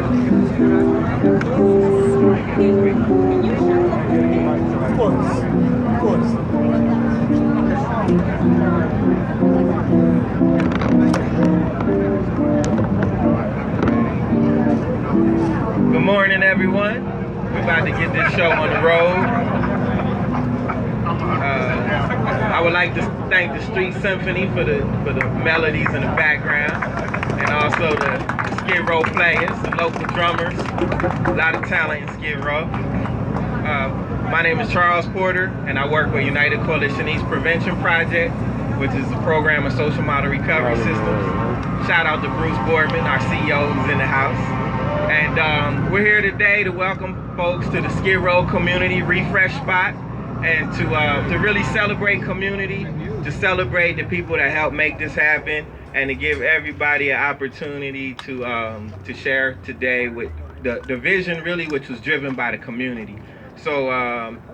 Good morning, everyone. We're about to get this show on the road. I would like to thank the Street Symphony for the melodies in the background, and also the Skid Row players, the local drummers. A lot of talent in Skid Row. My name is Charles Porter, and I work with United Coalition East Prevention Project, which is a program of social model recovery systems. Shout out to Bruce Boardman, our CEO, who's in the house. And we're here today to welcome folks to the Skid Row Community Refresh Spot, and to really celebrate community, to celebrate the people that helped make this happen, and to give everybody an opportunity to share today with the vision, really, which was driven by the community. So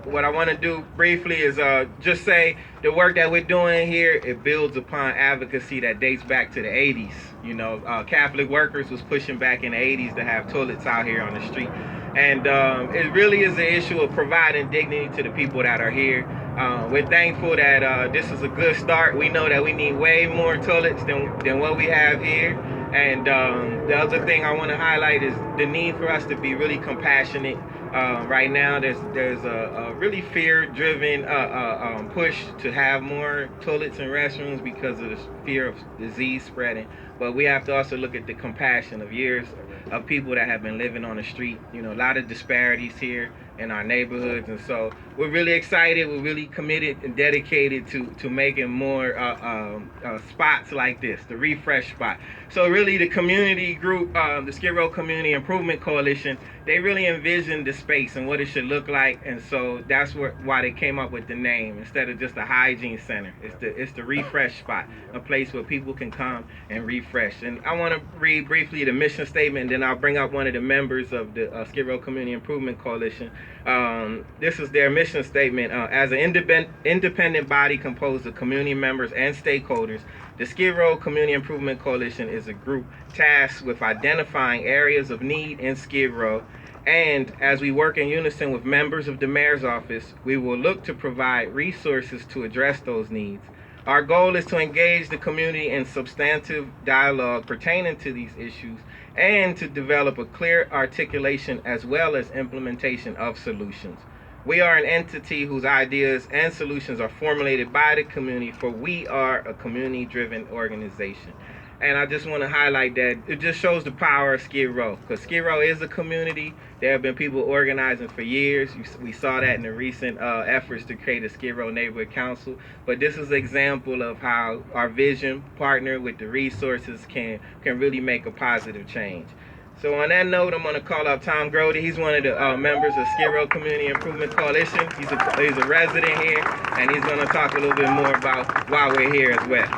what I want to do briefly is just say the work that we're doing here, it builds upon advocacy that dates back to the 80s. You know, Catholic workers was pushing back in the 80s to have toilets out here on the street. And it really is an issue of providing dignity to the people that are here. We're thankful that this is a good start. We know that we need way more toilets than what we have here. And the other thing I want to highlight is the need for us to be really compassionate. Right now, there's a really fear-driven push to have more toilets and restrooms because of the fear of disease spreading. But we have to also look at the compassion of years of people that have been living on the street. You know, a lot of disparities here in our neighborhoods, and so we're really excited. We're really committed and dedicated to making more spots like this, the refresh spot. So really, the community group, the Skid Row Community Improvement Coalition, they really envisioned the space and what it should look like, and so that's why they came up with the name instead of just a hygiene center. It's the refresh spot, a place where people can come and refresh. And I want to read briefly the mission statement, and then I'll bring up one of the members of the Skid Row Community Improvement Coalition. This is their mission statement. As an independent body composed of community members and stakeholders, the Skid Row Community Improvement Coalition is a group tasked with identifying areas of need in Skid Row, and as we work in unison with members of the mayor's office, we will look to provide resources to address those needs. Our goal is to engage the community in substantive dialogue pertaining to these issues and to develop a clear articulation as well as implementation of solutions. We are an entity whose ideas and solutions are formulated by the community, for we are a community-driven organization. And I just want to highlight that it just shows the power of Skid Row, because Skid Row is a community. There have been people organizing for years. We saw that in the recent efforts to create a Skid Row Neighborhood Council. But this is an example of how our vision, partnered with the resources, can really make a positive change. So on that note, I'm going to call up Tom Grody. He's one of the members of Skid Row Community Improvement Coalition. He's a resident here, and he's going to talk a little bit more about why we're here as well.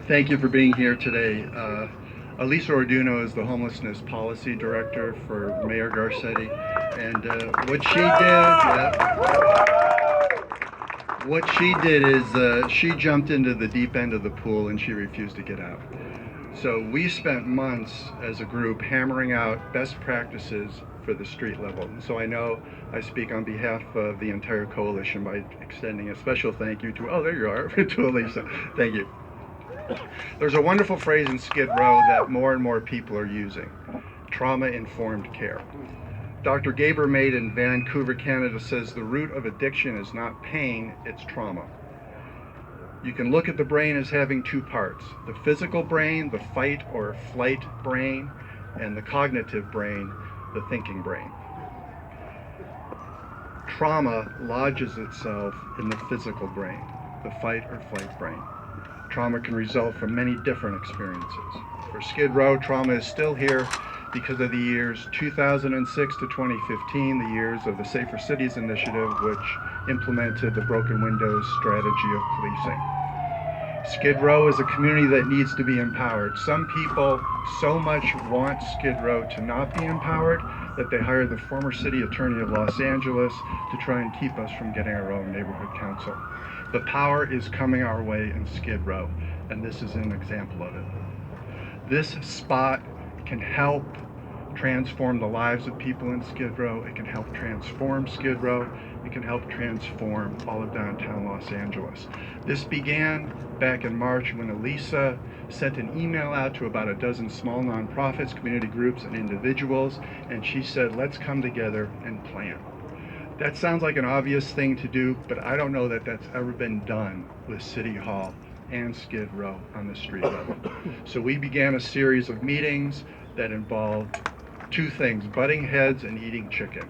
Thank you for being here today. Elisa Orduno is the Homelessness Policy Director for Mayor Garcetti, and what she did is she jumped into the deep end of the pool and she refused to get out. So we spent months as a group hammering out best practices for the street level. So I know I speak on behalf of the entire coalition by extending a special thank you to, oh, there you are, to Elisa. Thank you. There's a wonderful phrase in Skid Row that more and more people are using: trauma-informed care. Dr. Gaber Maid in Vancouver, Canada says the root of addiction is not pain, it's trauma. You can look at the brain as having two parts: the physical brain, the fight or flight brain, and the cognitive brain, the thinking brain. Trauma lodges itself in the physical brain, the fight or flight brain. Trauma can result from many different experiences. For Skid Row, trauma is still here because of the years 2006 to 2015, the years of the Safer Cities Initiative, which implemented the broken windows strategy of policing. Skid Row is a community that needs to be empowered. Some people so much want Skid Row to not be empowered that they hired the former city attorney of Los Angeles to try and keep us from getting our own neighborhood council. The power is coming our way in Skid Row, and this is an example of it. This spot can help transform the lives of people in Skid Row. It can help transform Skid Row. It can help transform all of downtown Los Angeles. This began back in March when Elisa sent an email out to about a dozen small nonprofits, community groups, and individuals, and she said, let's come together and plan. That sounds like an obvious thing to do, but I don't know that that's ever been done with City Hall and Skid Row on the street level. So we began a series of meetings that involved two things: butting heads and eating chicken.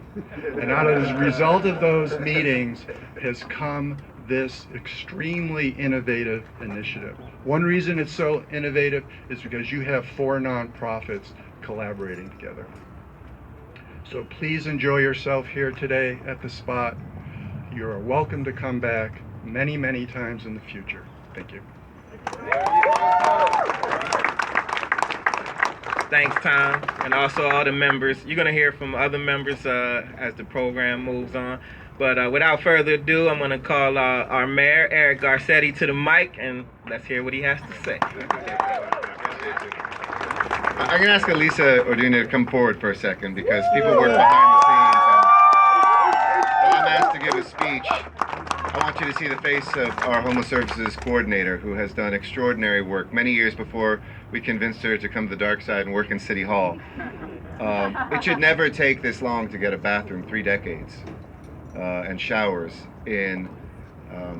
And out of the result of those meetings has come this extremely innovative initiative. One reason it's so innovative is because you have 4 nonprofits collaborating together. So please enjoy yourself here today at the spot. You are welcome to come back many, many times in the future. Thank you. Thanks, Tom, and also all the members. You're going to hear from other members as the program moves on. But without further ado, I'm going to call our mayor, Eric Garcetti, to the mic, and let's hear what he has to say. I'm going to ask Elisa Orduna to come forward for a second because people work behind the scenes. And while I'm asked to give a speech, I want you to see the face of our homeless services coordinator who has done extraordinary work many years before we convinced her to come to the dark side and work in City Hall. It should never take this long to get a bathroom, 3 decades, and showers in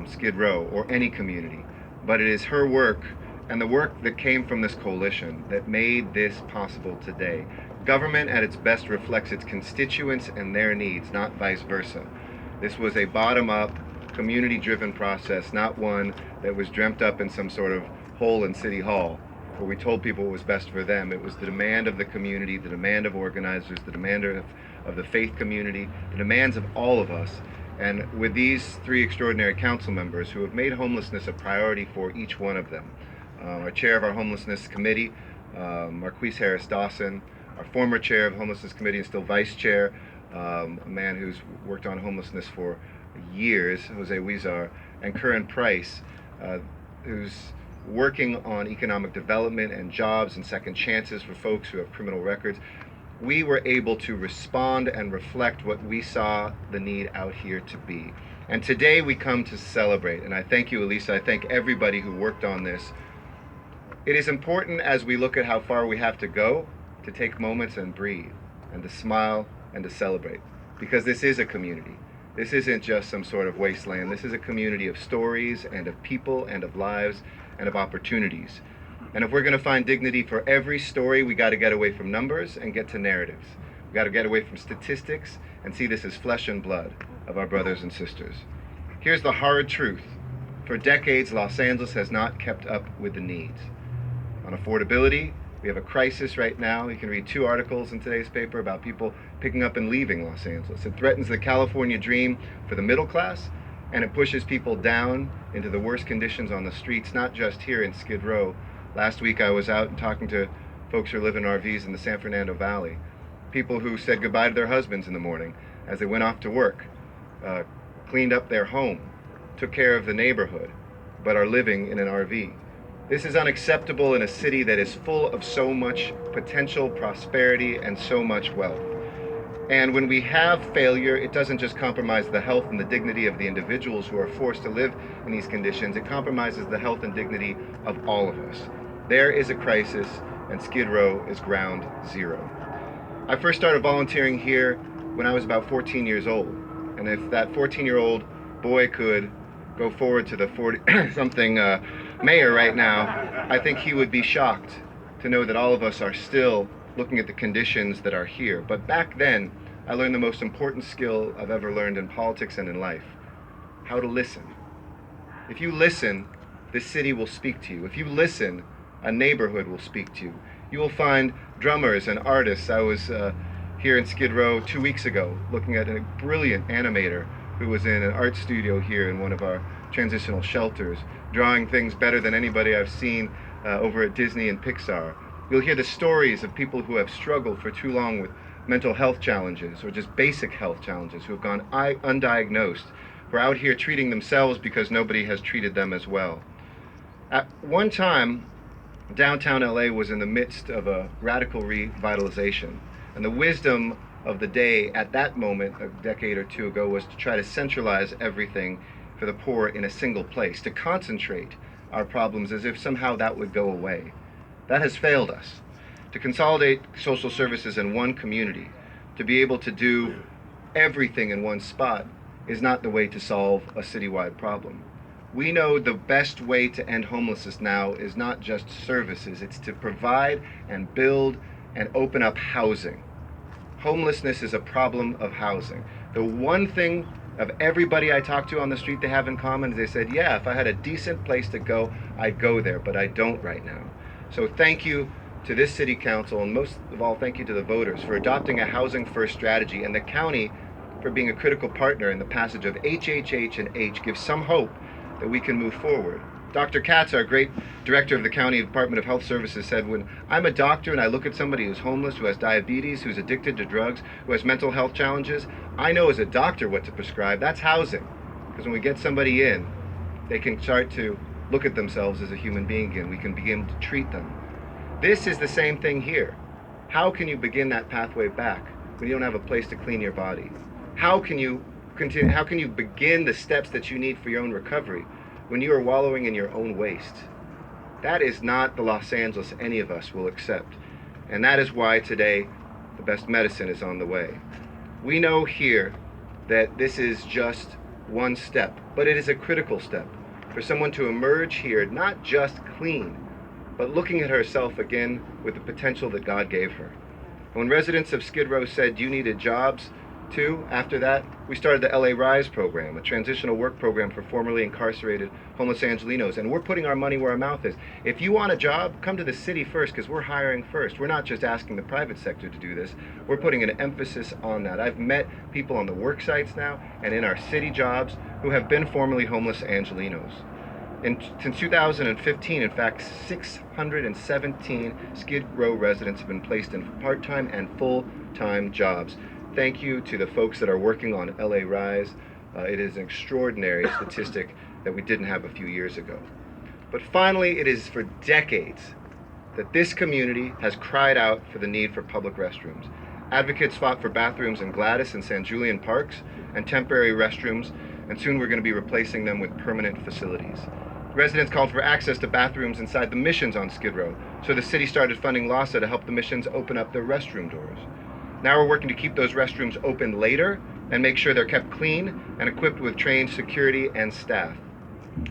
Skid Row or any community. But it is her work and the work that came from this coalition that made this possible today. Government at its best reflects its constituents and their needs, not vice versa. This was a bottom-up, community-driven process, not one that was dreamt up in some sort of hole in City Hall where we told people what was best for them. It was the demand of the community, the demand of organizers, the demand of the faith community, the demands of all of us. And with these 3 extraordinary council members who have made homelessness a priority for each one of them, our chair of our homelessness committee, Marquise Harris-Dawson, our former chair of the homelessness committee and still vice chair, a man who's worked on homelessness for years, Jose Huizar, and Councilmember Price, who's working on economic development and jobs and second chances for folks who have criminal records. We were able to respond and reflect what we saw the need out here to be. And today we come to celebrate, and I thank you, Elisa, I thank everybody who worked on this. It is important as we look at how far we have to go to take moments and breathe and to smile and to celebrate, because this is a community. This isn't just some sort of wasteland. This is a community of stories and of people and of lives and of opportunities. And if we're going to find dignity for every story, we got to get away from numbers and get to narratives. We got to get away from statistics and see this as flesh and blood of our brothers and sisters. Here's the hard truth. For decades, Los Angeles has not kept up with the needs. On affordability, we have a crisis right now. You can read 2 articles in today's paper about people picking up and leaving Los Angeles. It threatens the California dream for the middle class, and it pushes people down into the worst conditions on the streets, not just here in Skid Row. Last week I was out and talking to folks who live in RVs in the San Fernando Valley. People who said goodbye to their husbands in the morning as they went off to work, cleaned up their home, took care of the neighborhood, but are living in an RV. This is unacceptable in a city that is full of so much potential prosperity and so much wealth. And when we have failure, it doesn't just compromise the health and the dignity of the individuals who are forced to live in these conditions, it compromises the health and dignity of all of us. There is a crisis, and Skid Row is ground zero. I first started volunteering here when I was about 14 years old. And if that 14-year-old boy could go forward to the 40-something mayor right now, I think he would be shocked to know that all of us are still looking at the conditions that are here. But back then, I learned the most important skill I've ever learned in politics and in life: how to listen. If you listen, this city will speak to you. If you listen, a neighborhood will speak to you. You will find drummers and artists. I was here in Skid Row 2 weeks ago looking at a brilliant animator who was in an art studio here in one of our transitional shelters, drawing things better than anybody I've seen over at Disney and Pixar. You'll hear the stories of people who have struggled for too long with mental health challenges or just basic health challenges, who have gone undiagnosed, who are out here treating themselves because nobody has treated them as well. At one time, Downtown LA was in the midst of a radical revitalization, and the wisdom of the day at that moment, a decade or two ago, was to try to centralize everything for the poor in a single place, to concentrate our problems as if somehow that would go away. That has failed us. To consolidate social services in one community, to be able to do everything in one spot, is not the way to solve a citywide problem. We know the best way to end homelessness now is not just services, it's to provide and build and open up housing. Homelessness is a problem of housing. The one thing of everybody I talked to on the street they have in common is they said, yeah, if I had a decent place to go, I'd go there, but I don't right now. So thank you to this city council, and most of all, thank you to the voters for adopting a housing first strategy, and the county for being a critical partner in the passage of HHH and H gives some hope that we can move forward. Dr. Katz, our great director of the County Department of Health Services, said, when I'm a doctor and I look at somebody who's homeless, who has diabetes, who's addicted to drugs, who has mental health challenges, I know as a doctor what to prescribe. That's housing. Because when we get somebody in, they can start to look at themselves as a human being again. We can begin to treat them. This is the same thing here. How can you begin that pathway back when you don't have a place to clean your body? How can you continue? How can you begin the steps that you need for your own recovery when you are wallowing in your own waste? That is not the Los Angeles any of us will accept. And that is why today the best medicine is on the way. We know here that this is just one step, but it is a critical step for someone to emerge here not just clean, but looking at herself again with the potential that God gave her. When residents of Skid Row said you needed jobs too, after that, we started the LA Rise program, a transitional work program for formerly incarcerated homeless Angelenos, and we're putting our money where our mouth is. If you want a job, come to the city first, because we're hiring first. We're not just asking the private sector to do this, we're putting an emphasis on that. I've met people on the work sites now and in our city jobs who have been formerly homeless Angelenos. Since 2015, in fact, 617 Skid Row residents have been placed in part-time and full-time jobs. Thank you to the folks that are working on LA Rise. It is an extraordinary statistic that we didn't have a few years ago. But finally, it is for decades that this community has cried out for the need for public restrooms. Advocates fought for bathrooms in Gladys and San Julian parks and temporary restrooms, and soon we're going to be replacing them with permanent facilities. Residents called for access to bathrooms inside the missions on Skid Row, so the city started funding LAHSA to help the missions open up their restroom doors. Now we're working to keep those restrooms open later and make sure they're kept clean and equipped with trained security and staff.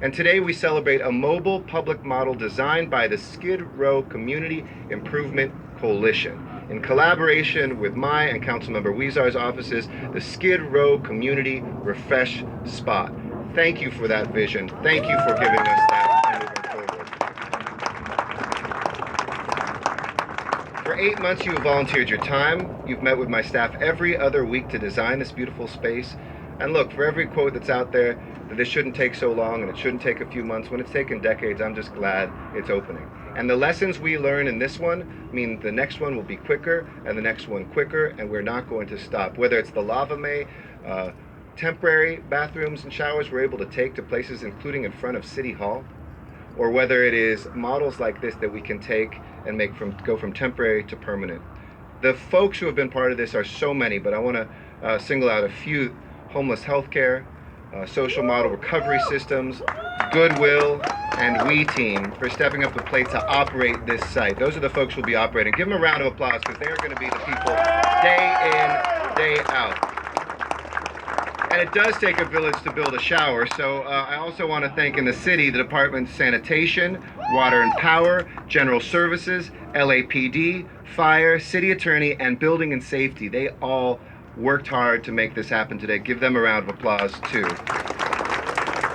And today we celebrate a mobile public model designed by the Skid Row Community Improvement Coalition in collaboration with my and Councilmember Huizar's offices, the Skid Row Community Refresh Spot. Thank you for that vision. Thank you for giving us that and moving forward. For 8 months, you have volunteered your time. You've met with my staff every other week to design this beautiful space. And look, for every quote that's out there that this shouldn't take so long and it shouldn't take a few months, when it's taken decades, I'm just glad it's opening. And the lessons we learn in this one mean the next one will be quicker and the next one quicker, and we're not going to stop. Whether it's the Lava May, temporary bathrooms and showers we're able to take to places including in front of City Hall, or whether it is models like this that we can take and go from temporary to permanent. The folks who have been part of this are so many, but I want to single out a few: homeless healthcare, social model recovery systems, Goodwill, and We Team for stepping up the plate to operate this site. Those are the folks who will be operating. Give them a round of applause, because they are going to be the people day in, day out. And it does take a village to build a shower, so I also want to thank in the city the Department of Sanitation, Water and Power, General Services, LAPD, Fire, City Attorney, and Building and Safety. They all worked hard to make this happen today. Give them a round of applause too.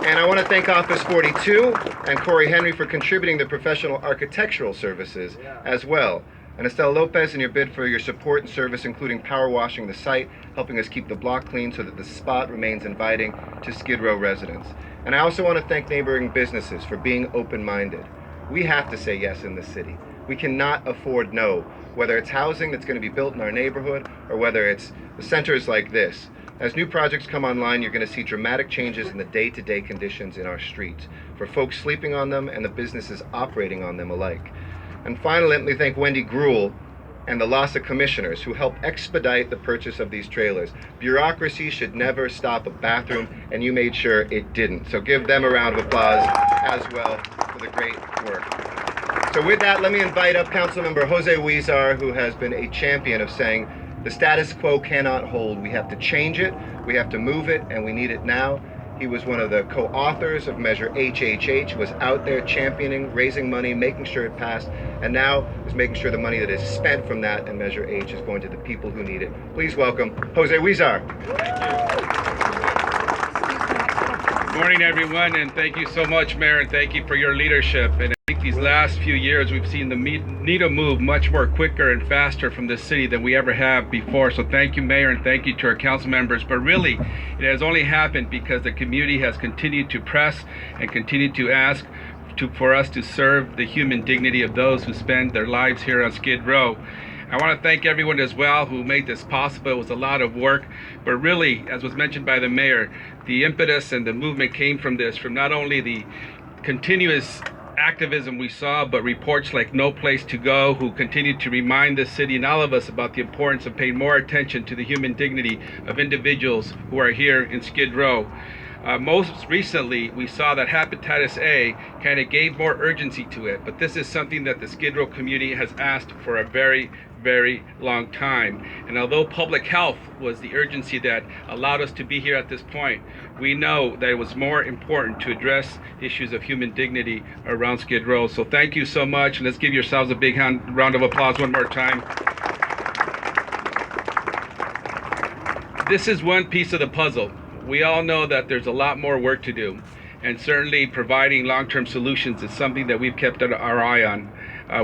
And I want to thank Office 42 and Corey Henry for contributing the professional architectural services as well. And Estelle Lopez in your bid for your support and service, including power washing the site, helping us keep the block clean so that the spot remains inviting to Skid Row residents. And I also want to thank neighboring businesses for being open-minded. We have to say yes in this city. We cannot afford no, whether it's housing that's going to be built in our neighborhood or whether it's the centers like this. As new projects come online, you're going to see dramatic changes in the day-to-day conditions in our streets for folks sleeping on them and the businesses operating on them alike. And finally, let me thank Wendy Gruhl and the LASA commissioners who helped expedite the purchase of these trailers. Bureaucracy should never stop a bathroom, and you made sure it didn't. So give them a round of applause as well for the great work. So with that, let me invite up Councilmember Jose Huizar, who has been a champion of saying the status quo cannot hold. We have to change it, we have to move it, and we need it now. He was one of the co-authors of Measure HHH, was out there championing, raising money, making sure it passed, and now is making sure the money that is spent from that and Measure H is going to the people who need it. Please welcome Jose Huizar. Good morning, everyone, and thank you so much, Mayor, and thank you for your leadership. And I think these last few years, we've seen the needle move much more quicker and faster from this city than we ever have before. So thank you, Mayor, and thank you to our council members. But really, it has only happened because the community has continued to press and continued to ask for us to serve the human dignity of those who spend their lives here on Skid Row. I want to thank everyone as well who made this possible. It was a lot of work, but really, as was mentioned by the mayor, the impetus and the movement came from this, from not only the continuous activism we saw, but reports like No Place to Go, who continued to remind the city and all of us about the importance of paying more attention to the human dignity of individuals who are here in Skid Row. Most recently, we saw that hepatitis A kind of gave more urgency to it, but this is something that the Skid Row community has asked for a very, very long time. And although public health was the urgency that allowed us to be here at this point, we know that it was more important to address issues of human dignity around Skid Row. So thank you so much, and let's give yourselves a big round of applause one more time. This is one piece of the puzzle. We all know that there's a lot more work to do, and certainly providing long-term solutions is something that we've kept our eye on.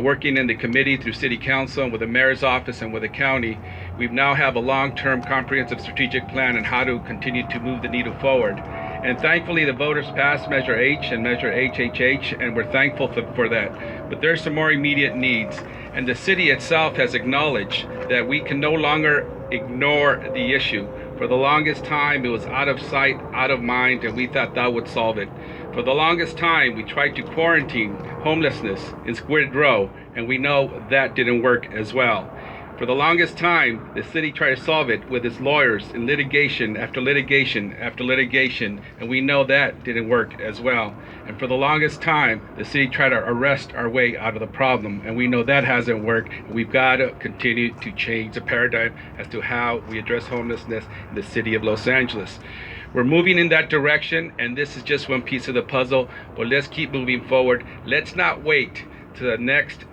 Working in the committee through City Council and with the Mayor's office and with the county, we now have a long-term comprehensive strategic plan on how to continue to move the needle forward. And thankfully, the voters passed Measure H and Measure HHH, and we're thankful for that. But there's some more immediate needs, and the city itself has acknowledged that we can no longer ignore the issue. For the longest time, it was out of sight, out of mind, and we thought that would solve it. For the longest time, we tried to quarantine homelessness in Skid Row, and we know that didn't work as well. For the longest time, the city tried to solve it with its lawyers in litigation after litigation after litigation, and we know that didn't work as well. And for the longest time, the city tried to arrest our way out of the problem, and we know that hasn't worked. We've got to continue to change the paradigm as to how we address homelessness in the city of Los Angeles. We're moving in that direction, and this is just one piece of the puzzle, but let's keep moving forward. Let's not wait to the next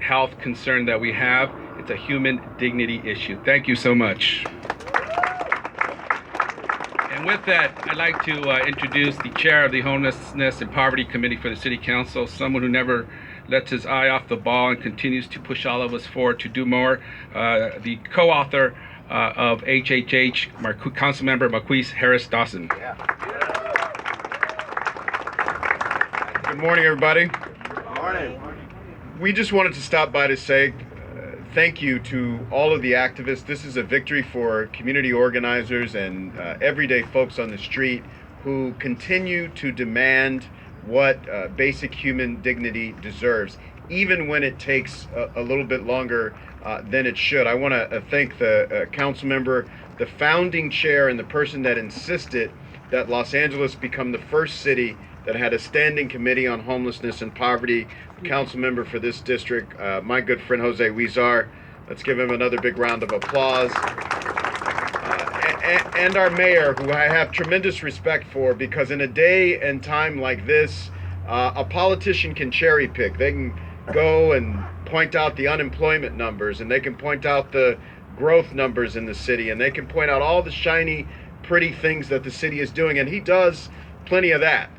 health concern that we have. It's a human dignity issue. Thank you so much. And with that, I'd like to introduce the chair of the Homelessness and Poverty Committee for the City Council, someone who never lets his eye off the ball and continues to push all of us forward to do more. The co-author of HHH, Councilmember Harris-Dawson. Good morning, everybody. Good morning. We just wanted to stop by to say thank you to all of the activists. This is a victory for community organizers and everyday folks on the street who continue to demand what basic human dignity deserves, even when it takes a little bit longer than it should. I want to thank the council member, the founding chair, and the person that insisted that Los Angeles become the first city that had a standing committee on homelessness and poverty. Council member for this district, my good friend Jose Huizar. Let's give him another big round of applause. And our mayor, who I have tremendous respect for, because in a day and time like this, a politician can cherry pick. They can go and point out the unemployment numbers, and they can point out the growth numbers in the city, and they can point out all the shiny, pretty things that the city is doing, and he does plenty of that.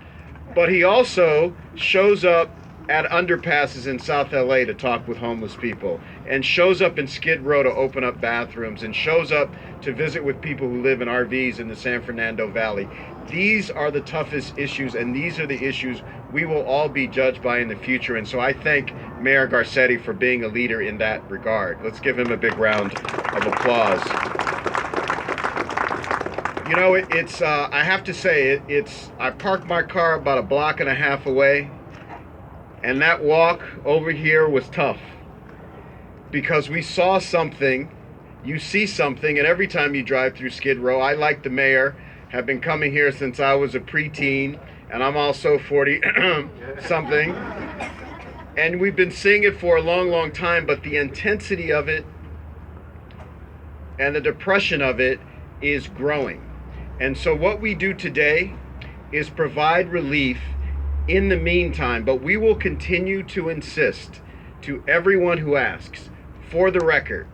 But he also shows up at underpasses in South LA to talk with homeless people, and shows up in Skid Row to open up bathrooms, and shows up to visit with people who live in RVs in the San Fernando Valley. These are the toughest issues, and these are the issues we will all be judged by in the future. And so I thank Mayor Garcetti for being a leader in that regard. Let's give him a big round of applause. You know, it's I have to say, I parked my car about a block and a half away, And that walk over here was tough because we saw something, you see something, and every time you drive through Skid Row, I, like the mayor, have been coming here since I was a preteen, and I'm also 40 something. And we've been seeing it for a long, long time, but the intensity of it and the depression of it is growing. And so what we do today is provide relief in the meantime, but we will continue to insist to everyone who asks, for the record,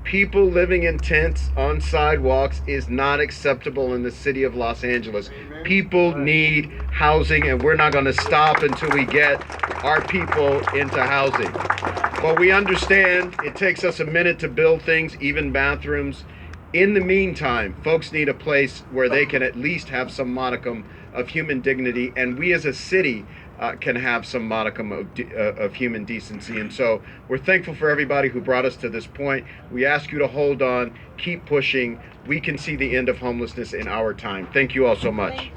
people living in tents on sidewalks is not acceptable in the city of Los Angeles. People need housing, and we're not going to stop until we get our people into housing. But we understand it takes us a minute to build things, even bathrooms. In the meantime, folks need a place where they can at least have some modicum of human dignity, and we as a city can have some modicum of human decency. And so we're thankful for everybody who brought us to this point. We ask you to hold on, keep pushing. We can see the end of homelessness in our time. Thank you all so much.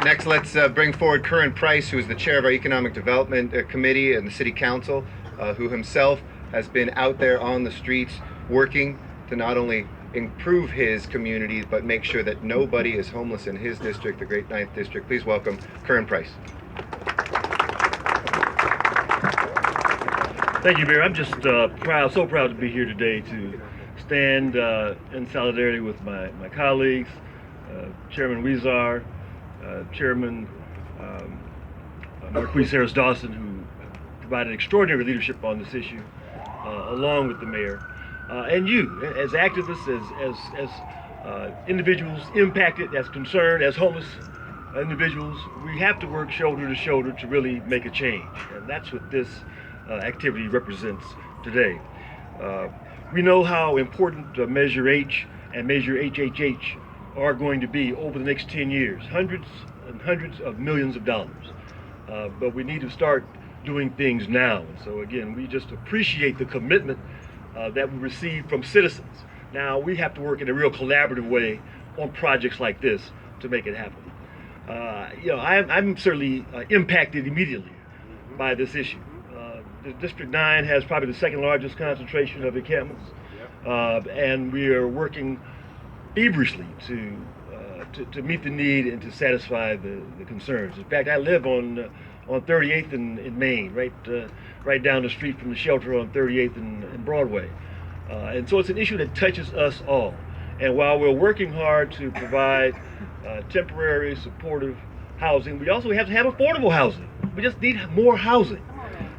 Next, let's bring forward Councilmember Price, who is the chair of our Economic Development Committee and the City Council, who himself has been out there on the streets working to not only improve his communities, but make sure that nobody is homeless in his district, the Great Ninth District. Please welcome Councilmember Price. Thank you, Mayor. I'm just proud, so proud to be here today to stand in solidarity with my colleagues, Chairman Huizar, Chairman Huizar Harris-Dawson, who provided extraordinary leadership on this issue, along with the mayor, and you, as activists, as individuals impacted, as concerned, as homeless individuals. We have to work shoulder to shoulder to really make a change, and that's what this activity represents today. We know how important Measure H and Measure HHH are going to be over the next 10 years, hundreds and hundreds of millions of dollars. But we need to start doing things now. And so again, we just appreciate the commitment that we receive from citizens. Now we have to work in a real collaborative way on projects like this to make it happen. I'm certainly impacted immediately by this issue. The District 9 has probably the second largest concentration of encampments, and we are working feverishly to meet the need and to satisfy the concerns. In fact, I live on 38th in Maine, right down the street from the shelter on 38th and Broadway. And so it's an issue that touches us all. And while we're working hard to provide temporary supportive housing, we also have to have affordable housing. We just need more housing.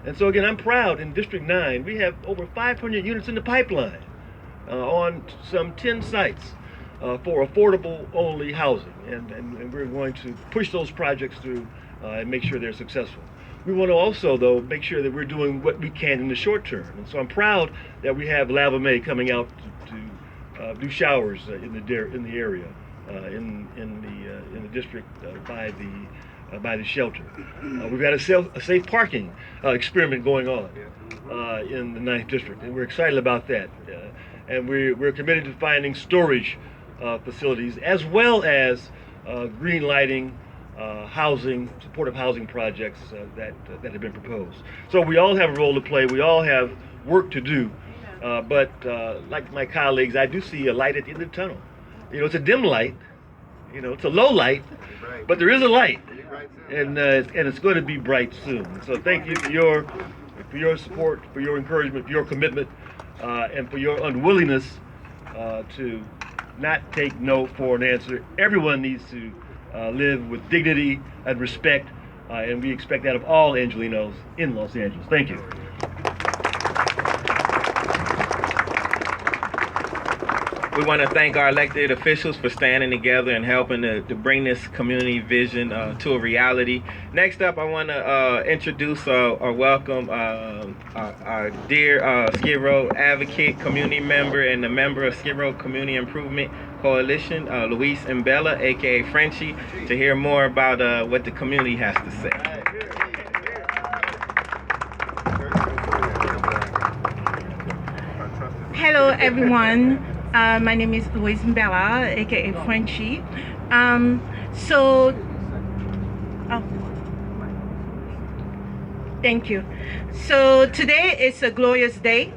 And so again, I'm proud in District 9, we have over 500 units in the pipeline on some 10 sites for affordable only housing. And we're going to push those projects through and make sure they're successful. We want to also, though, make sure that we're doing what we can in the short term. And so I'm proud that we have Lava Mae coming out to do showers in the area, in the district by the shelter. We've got a safe parking experiment going on in the 9th District, and we're excited about that. And we're committed to finding storage facilities as well as green lighting, supportive housing projects that have been proposed. So we all have a role to play. We all have work to do. But like my colleagues, I do see a light at the end of the tunnel. It's a dim light. It's a low light, but there is a light, and it's going to be bright soon. So thank you for your support, for your encouragement, for your commitment, and for your unwillingness to not take no for an answer. Everyone needs to live with dignity and respect, and we expect that of all Angelinos in Los Angeles. Thank you. We want to thank our elected officials for standing together and helping to bring this community vision to a reality. Next up, I want to introduce or welcome our dear Skid Row advocate, community member, and the member of Skid Row Community Improvement Coalition, Luis and Bella, aka Frenchie, to hear more about what the community has to say. Hello, everyone. My name is Luis and Bella, aka Frenchie. So Thank you. So today is a glorious day.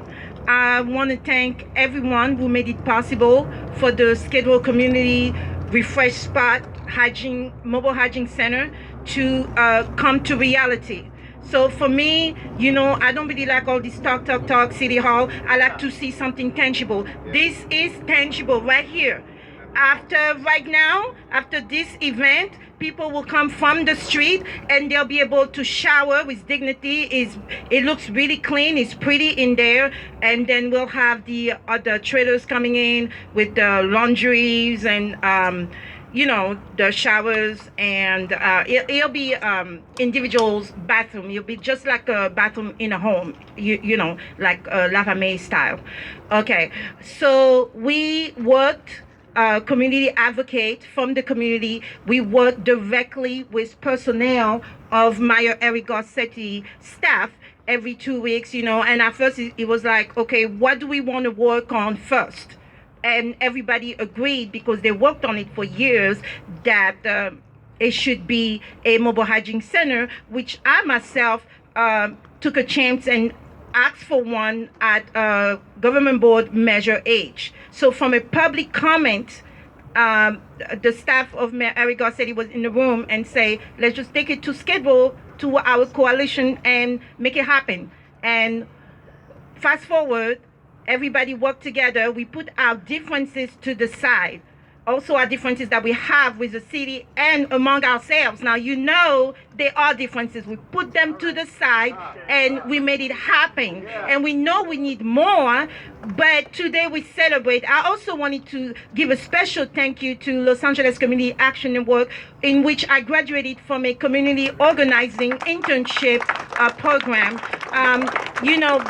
I want to thank everyone who made it possible for the Skid Row Community Refresh Spot Mobile Hygiene Center to come to reality. So for me, I don't really like all this talk, City Hall. I like to see something tangible. This is tangible right here. Right now, after this event, people will come from the street and they'll be able to shower with dignity. It looks really clean, it's pretty in there. And then we'll have the other traders coming in with the laundries and the showers, and it'll be individuals' bathroom. It'll be just like a bathroom in a home, like Lava May style. Okay, so we worked community advocate from the community. We work directly with personnel of Mayor Eric Garcetti staff every 2 weeks, and at first it was like, okay, what do we want to work on first? And everybody agreed, because they worked on it for years, that it should be a mobile hygiene center, which I myself took a chance and asked for one at Government Board Measure H. So from a public comment, the staff of Mayor Eric Garcetti was in the room and say, let's just take it to schedule to our coalition and make it happen. And fast forward, everybody worked together. We put our differences to the side. Also our differences that we have with the city and among ourselves. Now, there are differences. We put them to the side and we made it happen. And we know we need more, but today we celebrate. I also wanted to give a special thank you to Los Angeles Community Action Network, in which I graduated from a community organizing internship program.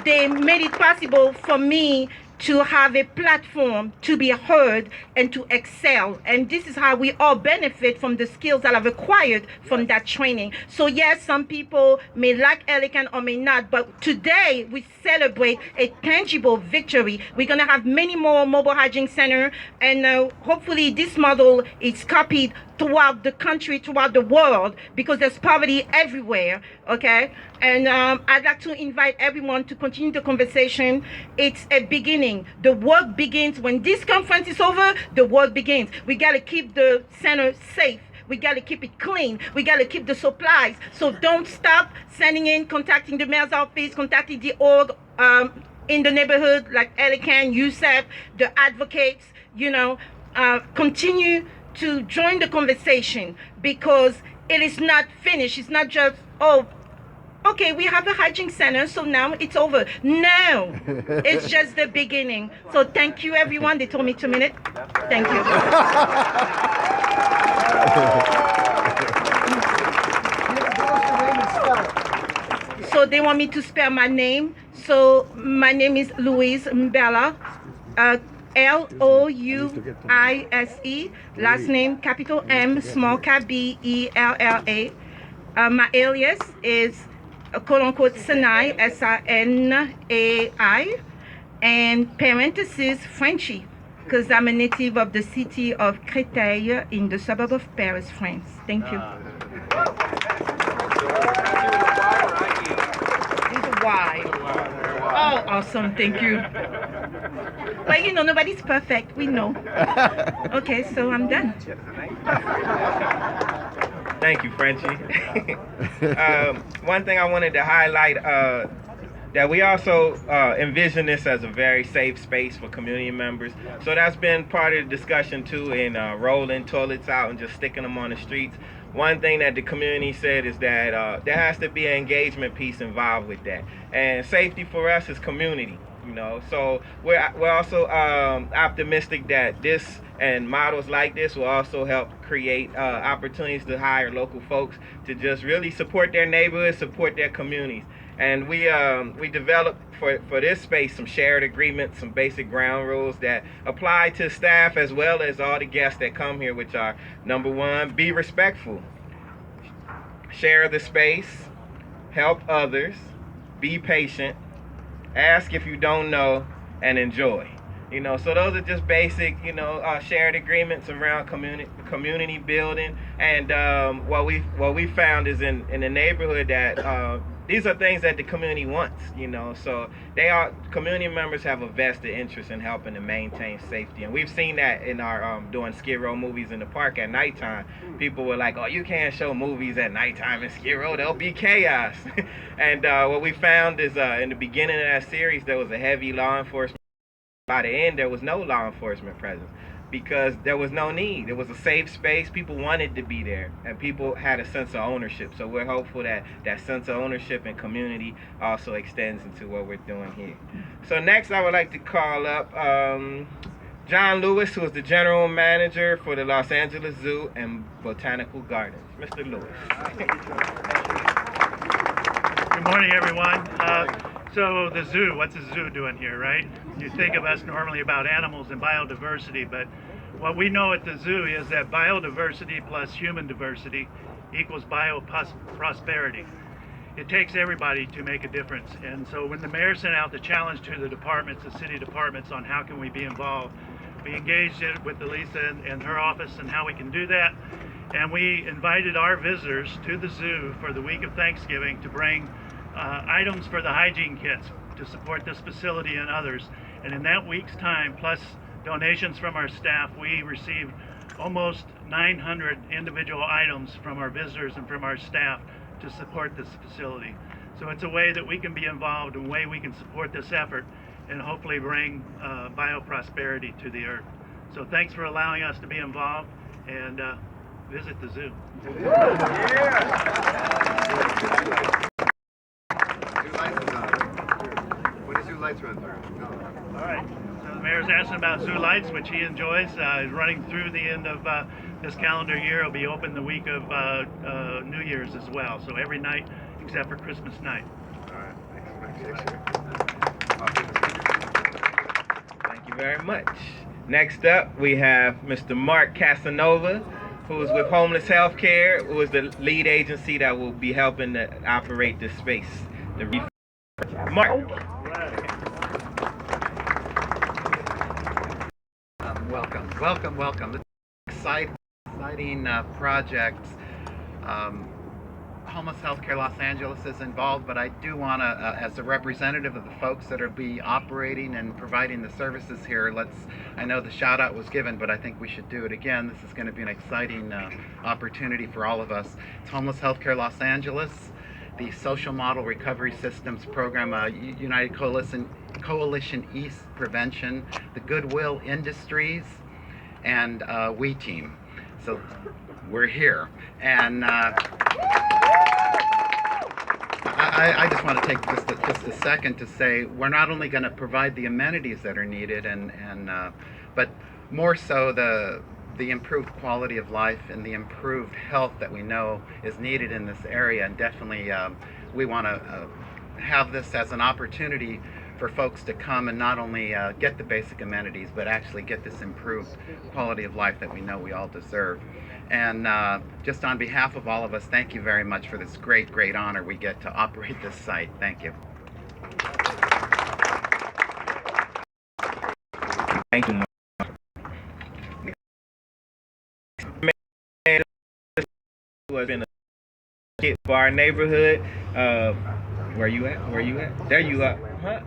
They made it possible for me to have a platform to be heard and to excel. And this is how we all benefit from the skills that I've acquired from that training. So yes, some people may like Elican or may not, but today we celebrate a tangible victory. We're gonna have many more mobile hygiene centers, and hopefully this model is copied throughout the country, throughout the world, because there's poverty everywhere, okay? And I'd like to invite everyone to continue the conversation. It's a beginning. The work begins when this conference is over. The work begins. We gotta keep the center safe. We got to keep it clean. We got to keep the supplies. So don't stop sending in, contacting the mayor's office, contacting the org in the neighborhood, like Elican, USEF, the advocates, continue to join the conversation, because it is not finished. It's not just, okay, we have a hygiene center, so now it's over. No, it's just the beginning. So thank you, everyone. They told me 2 minutes. Thank you. So they want me to spell my name. So my name is Louise Mbella, Louise. Last name capital M, small cap Bella. My alias is quote unquote Sanai, Sanai, and parentheses Frenchy, because I'm a native of the city of Créteil in the suburb of Paris, France. Thank you. Why? Oh, awesome. Thank you. But nobody's perfect. We know. Okay, so I'm done. Thank you, Frenchie. One thing I wanted to highlight, that we also envision this as a very safe space for community members. So that's been part of the discussion too, in rolling toilets out and just sticking them on the streets. One thing that the community said is that there has to be an engagement piece involved with that. And safety for us is community, So we're also optimistic that this and models like this will also help create opportunities to hire local folks to just really support their neighborhoods, support their communities. And we developed for this space some shared agreements, some basic ground rules that apply to staff as well as all the guests that come here, which are: number one, be respectful, share the space, help others, be patient, ask if you don't know, and enjoy. So those are just basic, shared agreements around community building. And what we found is in the neighborhood that these are things that the community wants, you know. So community members have a vested interest in helping to maintain safety, and we've seen that in our doing Skid Row movies in the park at nighttime. People were like, "Oh, you can't show movies at nighttime in Skid Row; there'll be chaos." And what we found is in the beginning of that series, there was a heavy law enforcement. By the end, there was no law enforcement presence because there was no need. It was a safe space. People wanted to be there, and people had a sense of ownership. So we're hopeful that that sense of ownership and community also extends into what we're doing here. So next, I would like to call up John Lewis, who is the general manager for the Los Angeles Zoo and Botanical Gardens. Mr. Lewis. Good morning, everyone. So the zoo, what's the zoo doing here, right? You think of us normally about animals and biodiversity, but what we know at the zoo is that biodiversity plus human diversity equals prosperity. It takes everybody to make a difference. And so when the mayor sent out the challenge to the departments, the city departments, on how can we be involved, we engaged it with Elisa and her office and how we can do that. And we invited our visitors to the zoo for the week of Thanksgiving to bring items for the hygiene kits to support this facility and others. And in that week's time, plus donations from our staff, we received almost 900 individual items from our visitors and from our staff to support this facility. So it's a way that we can be involved, a way we can support this effort and hopefully bring bioprosperity to the earth. So thanks for allowing us to be involved, and visit the zoo. When does Zoo Lights run through? All right. So the mayor's asking about Zoo Lights, which he enjoys. Is running through the end of this calendar year. It'll be open the week of New Year's as well. So every night except for Christmas night. All right. Thank you very much. Next up, we have Mr. Mark Casanova, who is with Homeless Healthcare, who is the lead agency that will be helping to operate this space. Mark. Welcome. This is an exciting project. Homeless Healthcare Los Angeles is involved, but I do want to, as a representative of the folks that are be operating and providing the services here, I know the shout out was given, but I think we should do it again. This is going to be an exciting opportunity for all of us. It's Homeless Healthcare Los Angeles, the Social Model Recovery Systems Program, United Coalition East Prevention, the Goodwill Industries, and We Team. So we're here. And I just want to take just a second to say we're not only going to provide the amenities that are needed, but more so the improved quality of life and the improved health that we know is needed in this area. And definitely we want to have this as an opportunity for folks to come and not only get the basic amenities, but actually get this improved quality of life that we know we all deserve. And just on behalf of all of us, thank you very much for this great honor we get to operate this site. Thank you. Thank you. Who has been a kid for our neighborhood. Where you at? There you are. Huh?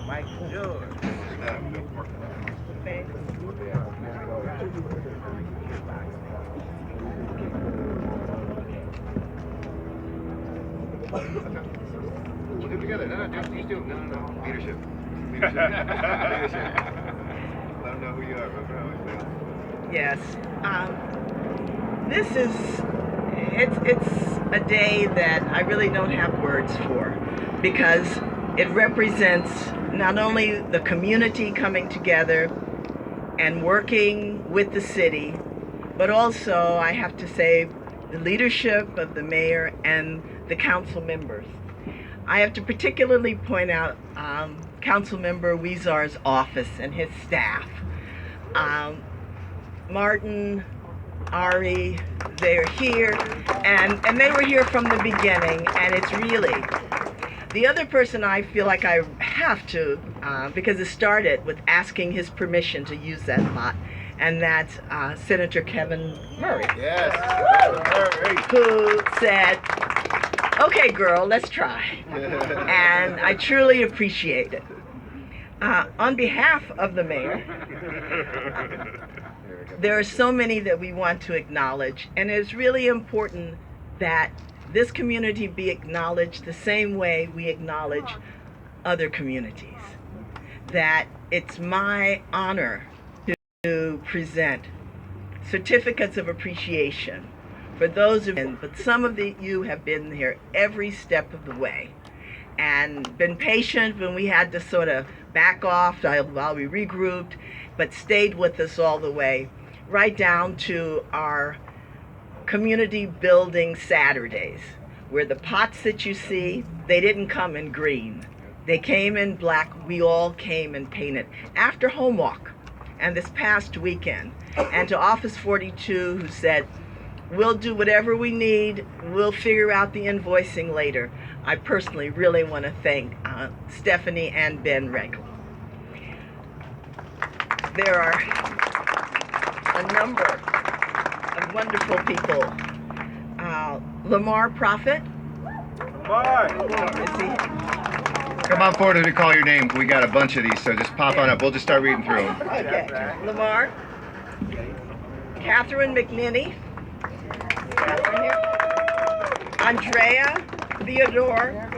Mike George. We'll do it together. No. Leadership. Let them know who you are, bro. Yes. This is, it's a day that I really don't have words for, because it represents not only the community coming together and working with the city, but also, I have to say, the leadership of the mayor and the council members. I have to particularly point out Councilmember Huizar's office and his staff. Martin, Ari, they're here, and they were here from the beginning, and it's really, the other person I feel like I have to, because it started with asking his permission to use that lot, and that's Senator Kevin Murray, Yes. who said, "Okay, girl, let's try." And I truly appreciate it. On behalf of the mayor, there are so many that we want to acknowledge, and it's really important that this community be acknowledged the same way we acknowledge other communities. That it's my honor to present certificates of appreciation for those of you, but some of you have been here every step of the way and been patient when we had to sort of back off while we regrouped, but stayed with us all the way, right down to our community building Saturdays, where the pots that you see, they didn't come in green. They came in black. We all came and painted after home walk and this past weekend. And to Office 42, who said, "We'll do whatever we need. We'll figure out the invoicing later." I personally really want to thank Stephanie and Ben Regal. There are a number of wonderful people. Lamar Prophet. Is he? Come on forward as we call your name. We got a bunch of these, so just pop on up. We'll just start reading through them. Okay. Lamar. Catherine McNinney. Catherine here. Andrea Theodorescu.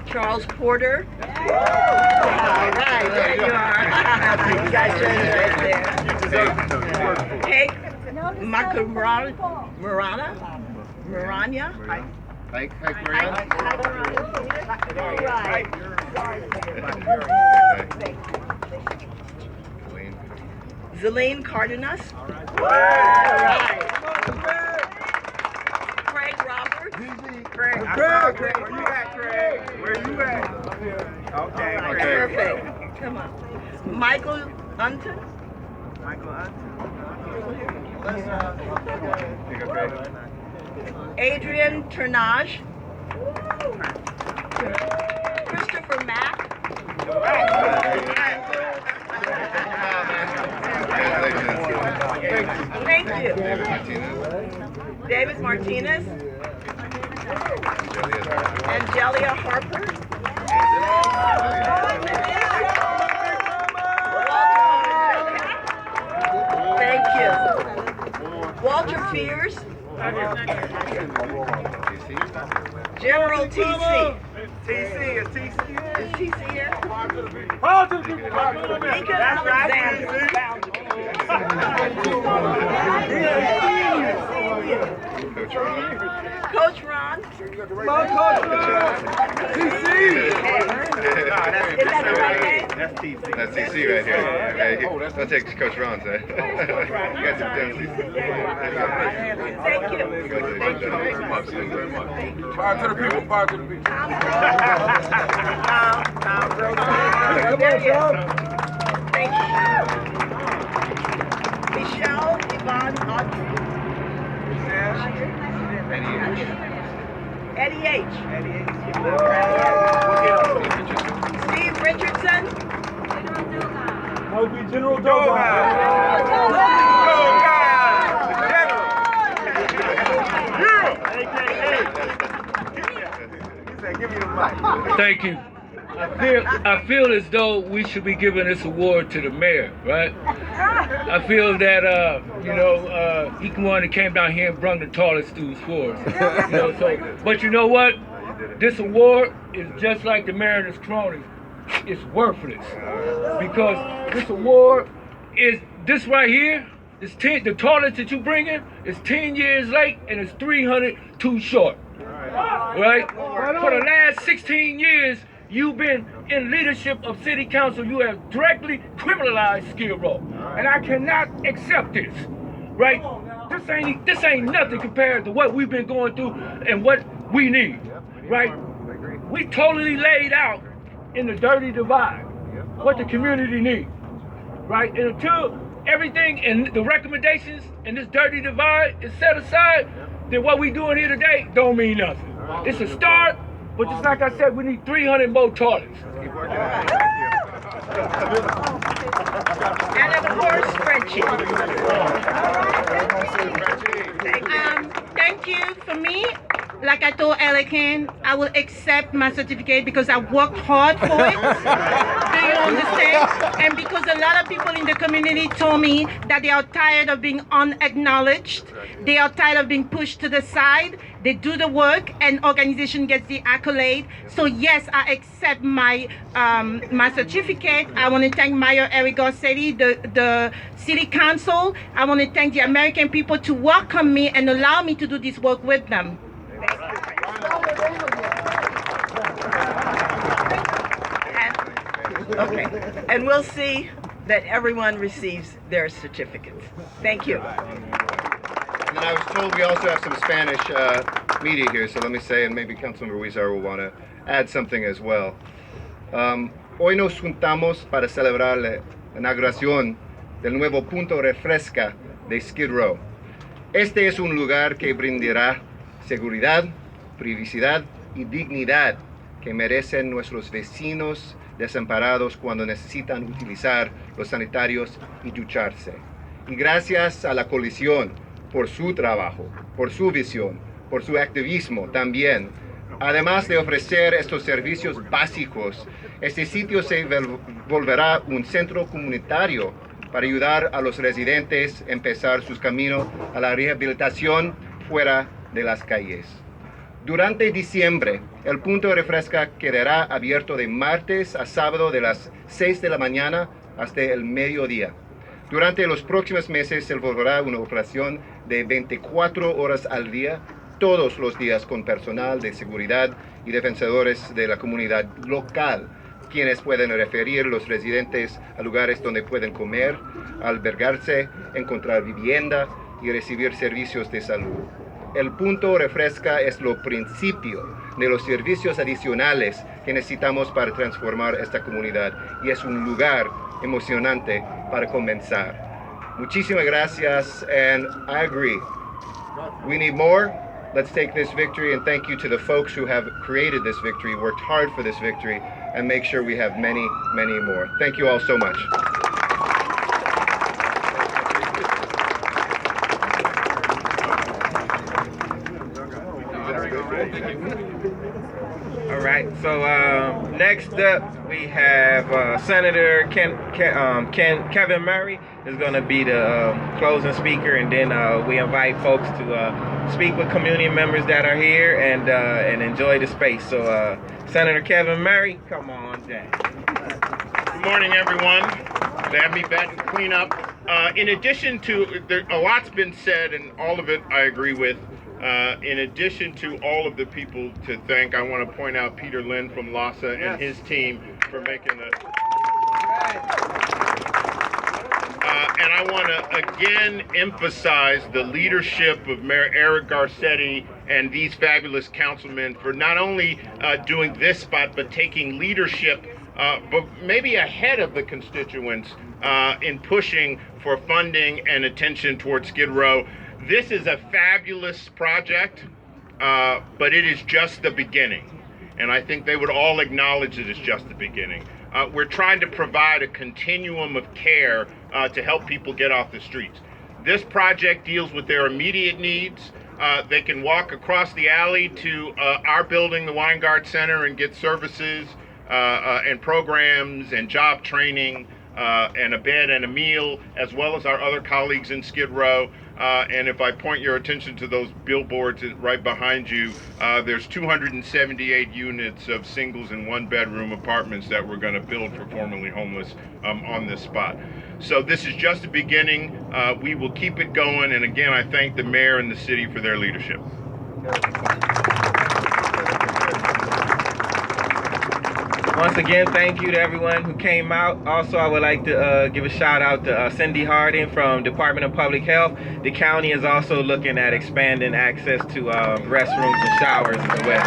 Charles Porter. All right, there you are. You guys are right there. Kate Maranya. Mike, Zelene Cardenas. All right. Craig Roberts. Craig, where you at, Craig? Where you at? Okay, All right, okay. perfect. Come on. Michael Unton. Adrian Turnage. Christopher Mack. Thank you. David Martinez. Angelia Harper. Thank you. Walter Fears. General TC. TC, is TC here? Is TC here? Lincoln That's right. Alexander. Coach Ron. TC. Is that the right name? That's TC. That's TC right here. Don't take Coach Ron's. You got some down TC. Thank you. Thank you very much. Power to the people, power to the people. Thank you. Michelle Yvonne Audrey. Eddie H. Steve Richardson. That would be General Doga. Thank you. I feel as though we should be giving this award to the mayor, right? I feel that he came down here and brought the toilet stools for us. But you know what? This award is just like the mayor and his cronies. It's worthless because this award is this right here. The toilets that you bring in is 10 years late and it's 300 too short. Right? For the last 16 years, you've been in leadership of city council. You have directly criminalized Skid Row, and I cannot accept this. Right? This ain't nothing compared to what we've been going through and what we need. Right? We totally laid out in the dirty divide what the community needs. Right? And until everything and the recommendations in this dirty divide is set aside, then what we doing here today don't mean nothing. It's a start, but just like I said, we need 300 more toilets. And of course, friendship. Thank you. For me, like I told Elican, I will accept my certificate because I worked hard for it. Do you understand? And because a lot of people in the community told me that they are tired of being unacknowledged. They are tired of being pushed to the side. They do the work and organization gets the accolade. So yes, I accept my my certificate. I want to thank Mayor Eric Garcetti, the City Council. I want to thank the American people to welcome me and allow me to do this work with them. Okay, and we'll see that everyone receives their certificates. Thank you. And then I was told we also have some Spanish media here, so let me say, and maybe Councilmember Huizar will want to add something as well. Hoy nos juntamos para celebrar la inauguración del nuevo punto refresca de Skid Row. Este es un lugar que brindará seguridad, privacidad y dignidad que merecen nuestros vecinos desamparados cuando necesitan utilizar los sanitarios y ducharse. Y gracias a la coalición por su trabajo, por su visión, por su activismo también. Además de ofrecer estos servicios básicos, este sitio se volverá un centro comunitario para ayudar a los residentes a empezar sus caminos a la rehabilitación fuera de las calles. Durante diciembre, el punto de refresca quedará abierto de martes a sábado de las 6 de la mañana hasta el mediodía. Durante los próximos meses se volverá una operación de 24 horas al día, todos los días con personal de seguridad y defensores de la comunidad local, quienes pueden referir a los residentes a lugares donde pueden comer, albergarse, encontrar vivienda y recibir servicios de salud. El punto refresca es lo principio de los servicios adicionales que necesitamos para transformar esta comunidad y es un lugar emocionante para comenzar. Muchísimas gracias, and I agree. We need more. Let's take this victory, and thank you to the folks who have created this victory, worked hard for this victory, and make sure we have many, many more. Thank you all so much. All right, so next up we have Senator Kevin Murray is going to be the closing speaker, and then we invite folks to speak with community members that are here and enjoy the space. So Senator Kevin Murray, come on down. Good morning, everyone. Glad to have me back and clean up. In addition to, a lot's been said, and all of it I agree with. In addition to all of the people to thank, I want to point out Peter Lynn from LASA and his team for making the... and I want to again emphasize the leadership of Mayor Eric Garcetti and these fabulous councilmen for not only doing this spot, but taking leadership, but maybe ahead of the constituents in pushing for funding and attention towards Skid Row. This is a fabulous project, but it is just the beginning. And I think they would all acknowledge it is just the beginning. We're trying to provide a continuum of care to help people get off the streets. This project deals with their immediate needs. They can walk across the alley to our building, the Weingart Center, and get services and programs and job training and a bed and a meal, as well as our other colleagues in Skid Row. And if I point your attention to those billboards right behind you, there's 278 units of singles and one-bedroom apartments that we're going to build for formerly homeless on this spot. So this is just the beginning. We will keep it going. And again, I thank the mayor and the city for their leadership. Once again, thank you to everyone who came out. Also, I would like to give a shout out to Cindy Harding from Department of Public Health. The county is also looking at expanding access to restrooms and showers as well.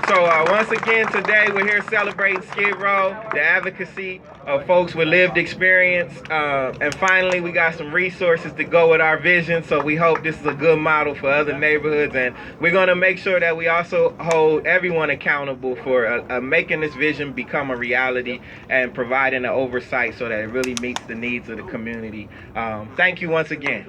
So once again, today we're here celebrating Skid Row, the advocacy of folks with lived experience. And finally, we got some resources to go with our vision. So we hope this is a good model for other neighborhoods. And we're going to make sure that we also hold everyone accountable for making making this vision become a reality and providing the oversight so that it really meets the needs of the community. Thank you once again.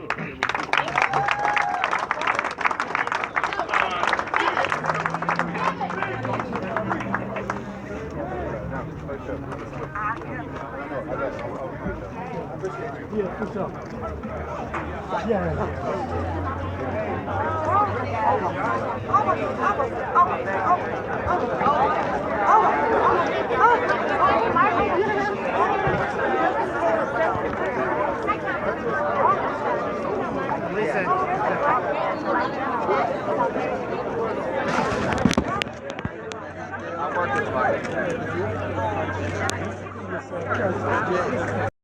I'll work it.